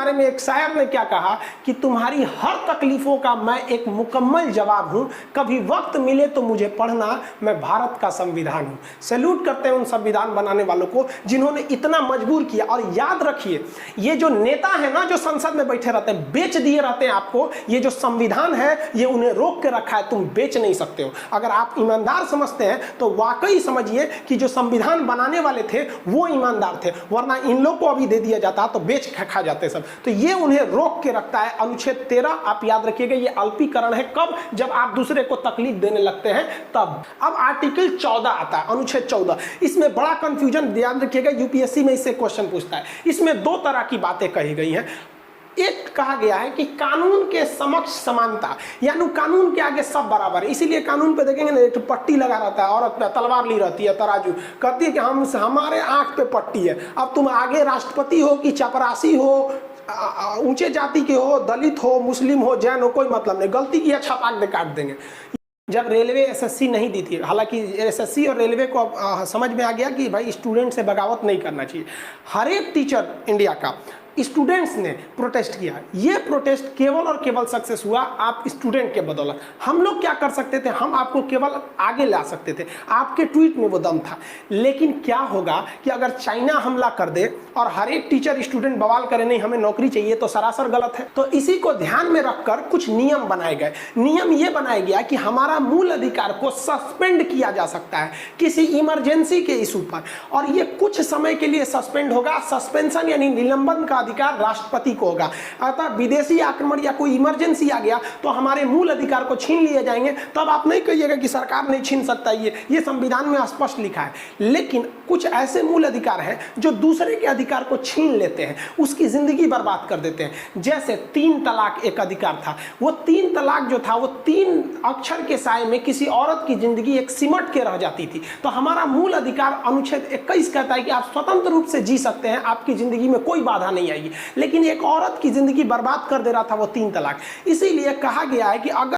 बारे में एक शायर ने क्या कहा कि तुम्हारी हर तकलीफों का मैं एक मुकम्मल जवाब हूं, कभी वक्त मिले तो मुझे पढ़ना, मैं भारत का संविधान हूं। सैल्यूट करते हैं उन संविधान बनाने वालों को जिन्होंने इतना मजबूर किया। और याद रखिए, ये जो नेता है ना, जो संसद में बैठे रहते हैं, बेच दिए रहते हैं आपको। ये जो संविधान है ये उन्हें रोक के रखा है, तुम बेच नहीं सकते हो। अगर आप ईमानदार समझते हैं तो वाकई समझिए कि जो संविधान बनाने वाले थे वो ईमानदार थे, वरना इन लोग को अभी दे दिया जाता तो बेच खा जाते सब। तो ये उन्हें रोक के रखता है। अनुच्छेद 13 आप याद रखिएगा, ये अल्पीकरण है। कब? जब आप दूसरे को तकलीफ देने लगते हैं तब। अब आर्टिकल 14 आता है, अनुच्छेद 14। इसमें बड़ा कंफ्यूजन, याद रखिएगा, यूपीएससी में इससे क्वेश्चन पूछता है। इसमें दो तरह की बातें कही गई हैं। एक कहा गया है कि कानून के समक्ष समानता, यानी कानून के आगे सब बराबर है। इसीलिए कानून पे देखेंगे ना, एक पट्टी लगा रहता है, औरत पे तलवार ली रहती है, तराजू, कहती है कि हमारे आंख पे पट्टी है। अब तुम आगे राष्ट्रपति हो कि चपरासी हो, ऊंचे जाति के हो, दलित हो, मुस्लिम हो, जैन हो, कोई मतलब नहीं। गलती किया छपाक दे काट देंगे। जब रेलवे एसएससी नहीं दी थी, हालांकि एसएससी और रेलवे को समझ में आ गया कि भाई स्टूडेंट से बगावत नहीं करना चाहिए। हर एक टीचर इंडिया का स्टूडेंट्स ने प्रोटेस्ट किया। ये प्रोटेस्ट केवल और केवल सक्सेस हुआ आप स्टूडेंट के बदौलत। हम लोग क्या कर सकते थे? हम आपको केवल आगे ला सकते थे, आपके ट्वीट में वो दम था। लेकिन क्या होगा कि अगर चाइना हमला कर दे और हर एक टीचर स्टूडेंट बवाल करे नहीं हमें नौकरी चाहिए, तो सरासर गलत है। तो इसी को ध्यान में रखकर कुछ नियम बनाए गए। नियम ये बनाया गया कि हमारा मूल अधिकार को सस्पेंड किया जा सकता है किसी इमरजेंसी के इशू पर, और ये कुछ समय के लिए सस्पेंड होगा। सस्पेंशन यानी निलंबन का अधिकार राष्ट्रपति को होगा। अतः विदेशी आक्रमण या कोई इमरजेंसी आ गया तो हमारे मूल अधिकार को छीन लिए जाएंगे। तब आप नहीं कहिएगा कि सरकार नहीं छीन सकता, ये संविधान में स्पष्ट लिखा है। लेकिन कुछ ऐसे मूल अधिकार हैं जो दूसरे के अधिकार को छीन लेते हैं, उसकी जिंदगी बर्बाद कर देते हैं। जैसे 3 तलाक एक अधिकार था। वो 3 तलाक जो था वो 3 अक्षर के साए में किसी औरत की जिंदगी एक सिमट के रह जाती थी। तो हमारा मूल अधिकार अनुच्छेद 21 कहता है कि आप स्वतंत्र रूप से जी सकते हैं, आपकी जिंदगी में कोई बाधा नहीं आएगी। लेकिन एक औरत की जिंदगी बर्बाद कर दे रहा था वो 3 तलाक। इसीलिए कहा गया है कि अगर